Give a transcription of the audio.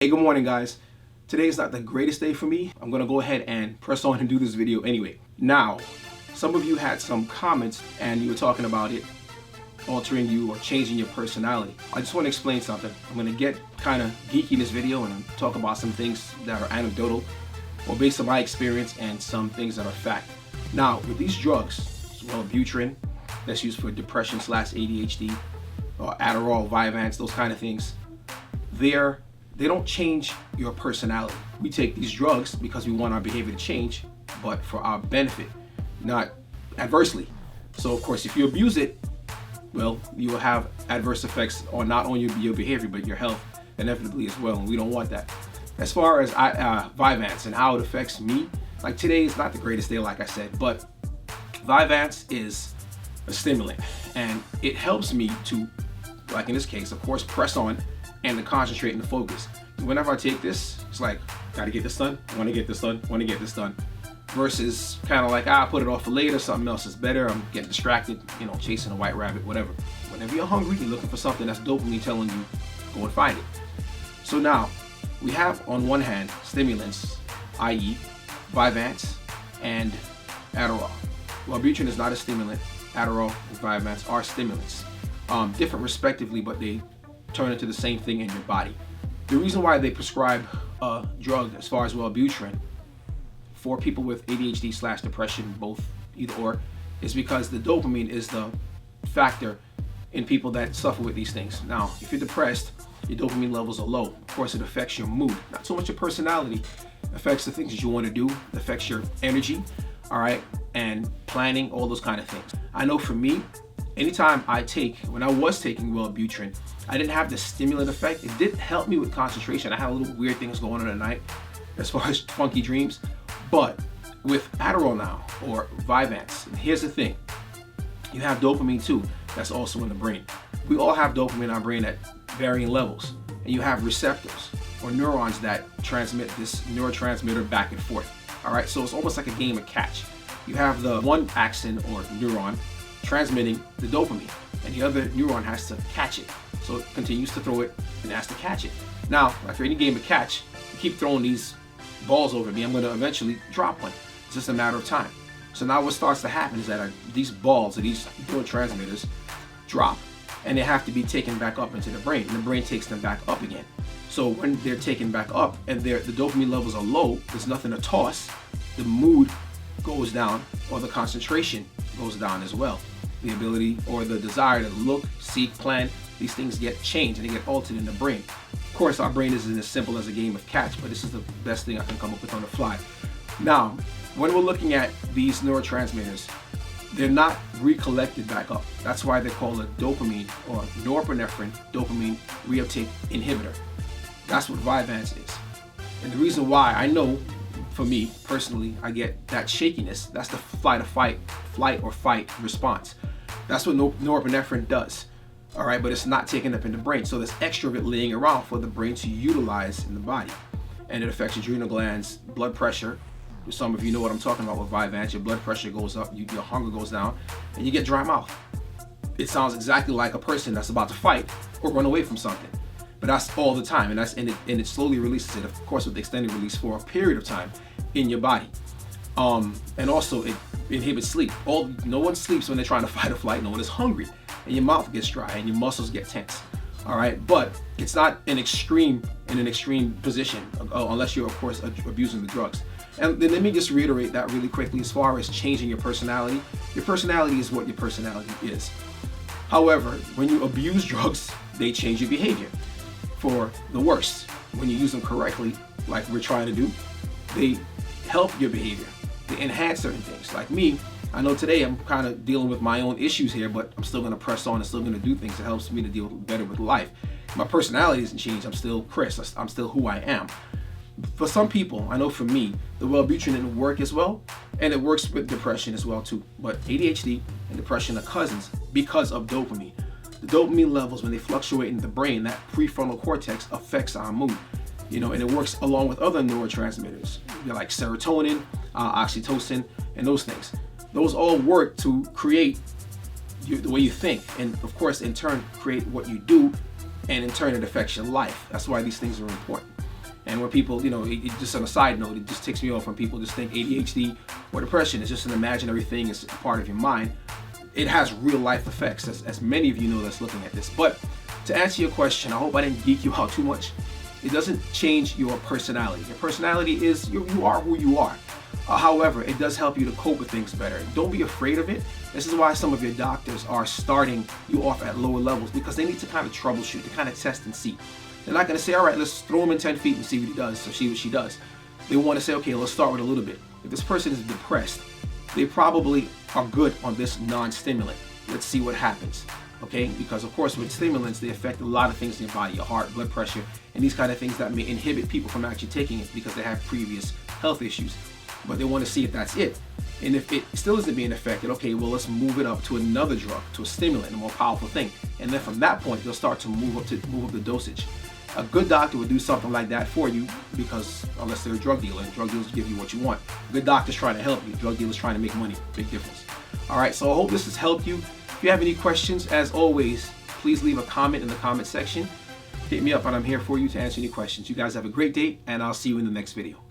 Hey, good morning, guys. Today is not the greatest day for me. I'm gonna go ahead and press on and do this video anyway. Now, some of you had some comments and you were talking about it altering you or changing your personality. I just want to explain something. I'm gonna get kind of geeky in this video and talk about some things that are anecdotal or based on my experience and some things that are fact. Now, with these drugs, Wellbutrin, that's used for depression / ADHD, or Adderall, Vyvanse, those kind of things, they don't change your personality. We take these drugs because we want our behavior to change, but for our benefit, not adversely. So of course, if you abuse it, well, you will have adverse effects on not only your behavior, but your health inevitably as well, and we don't want that. As far as Vyvanse and how it affects me, like today is not the greatest day, like I said, but Vyvanse is a stimulant, and it helps me to, like in this case, of course, press on and to concentrate and to focus. Whenever I take this, it's like, gotta get this done, want to get this done, want to get this done, versus kind of like, put it off for later, something else is better, I'm getting distracted, chasing a white rabbit, whatever. Whenever you're hungry, you're looking for something, that's dopamine telling you, go and find it. So now, we have on one hand, stimulants, i.e. Vyvanse and Adderall. Wellbutrin is not a stimulant, Adderall and Vyvanse are stimulants. Different respectively, but they turn into the same thing in your body. The reason why they prescribe a drug as far as Wellbutrin for people with ADHD / depression, both either or, is because the dopamine is the factor in people that suffer with these things. Now, if you're depressed, your dopamine levels are low. Of course, it affects your mood, not so much your personality. It affects the things that you want to do. It affects your energy, all right, and planning, all those kind of things. I know for me, anytime when I was taking Wellbutrin, I didn't have the stimulant effect. It did help me with concentration. I had a little weird things going on at night as far as funky dreams. But with Adderall now, or Vyvanse, here's the thing. You have dopamine too, that's also in the brain. We all have dopamine in our brain at varying levels. And you have receptors, or neurons that transmit this neurotransmitter back and forth. All right, so it's almost like a game of catch. You have the one axon or neuron transmitting the dopamine, and the other neuron has to catch it. So it continues to throw it and has to catch it. Now, after any game of catch, you keep throwing these balls over me, I'm going to eventually drop one. It's just a matter of time. So now what starts to happen is that these balls or these neurotransmitters drop, and they have to be taken back up into the brain, and the brain takes them back up again. So when they're taken back up and the dopamine levels are low, there's nothing to toss, the mood goes down, or the concentration goes down as well. The ability or the desire to look, seek, plan, these things get changed and they get altered in the brain. Of course, our brain isn't as simple as a game of catch, but this is the best thing I can come up with on the fly. Now, when we're looking at these neurotransmitters, they're not recollected back up. That's why they're called a dopamine or norepinephrine dopamine reuptake inhibitor. That's what Vyvanse is. And the reason why I know, for me personally, I get that shakiness, that's the flight or fight response. That's what norepinephrine does. All right, but it's not taken up in the brain. So there's extra of it laying around for the brain to utilize in the body. And it affects adrenal glands, blood pressure. Some of you know what I'm talking about with Vyvanse. Your blood pressure goes up, your hunger goes down, and you get dry mouth. It sounds exactly like a person that's about to fight or run away from something. But that's all the time, and it slowly releases it, of course, with extended release for a period of time in your body. And also it inhibits sleep. No one sleeps when they're trying to fight or flight. No one is hungry, and your mouth gets dry and your muscles get tense. All right, but it's not in an extreme position unless you're, of course, abusing the drugs. And then let me just reiterate that really quickly. As far as changing your personality is what your personality is. However, when you abuse drugs, they change your behavior for the worse. When you use them correctly, like we're trying to do, they help your behavior. They enhance certain things. Like me, I know today I'm kind of dealing with my own issues here, but I'm still going to press on and still going to do things that helps me to deal better with life. My personality hasn't changed. I'm still Chris. I'm still who I am. For some people, I know for me, the Wellbutrin didn't work as well, and it works with depression as well too. But ADHD and depression are cousins because of dopamine. The dopamine levels, when they fluctuate in the brain, that prefrontal cortex affects our mood. And it works along with other neurotransmitters, like serotonin, oxytocin, and those things. Those all work to create the way you think, and of course, in turn, create what you do, and in turn, it affects your life. That's why these things are important. And when people, just on a side note, it just ticks me off when people just think ADHD or depression is just an imaginary thing, it's a part of your mind. It has real life effects, as many of you know that's looking at this. But to answer your question, I hope I didn't geek you out too much. It doesn't change your personality. Your personality is, you are who you are. However, it does help you to cope with things better. Don't be afraid of it. This is why some of your doctors are starting you off at lower levels, because they need to kind of troubleshoot, to kind of test and see. They're not going to say, all right, let's throw him in 10 feet and see what he does, or see what she does. They want to say, okay, let's start with a little bit. If this person is depressed, they probably are good on this non-stimulant. Let's see what happens. Okay, because of course with stimulants, they affect a lot of things in your body, your heart, blood pressure, and these kind of things that may inhibit people from actually taking it because they have previous health issues. But they want to see if that's it. And if it still isn't being affected, okay, well, let's move it up to another drug, to a stimulant, a more powerful thing. And then from that point, they'll start to move up the dosage. A good doctor would do something like that for you, because unless they're a drug dealer, and drug dealers give you what you want. A good doctor's trying to help you. Drug dealers trying to make money. Big difference. All right, so I hope this has helped you. If you have any questions, as always, please leave a comment in the comment section. Hit me up and I'm here for you to answer any questions. You guys have a great day, and I'll see you in the next video.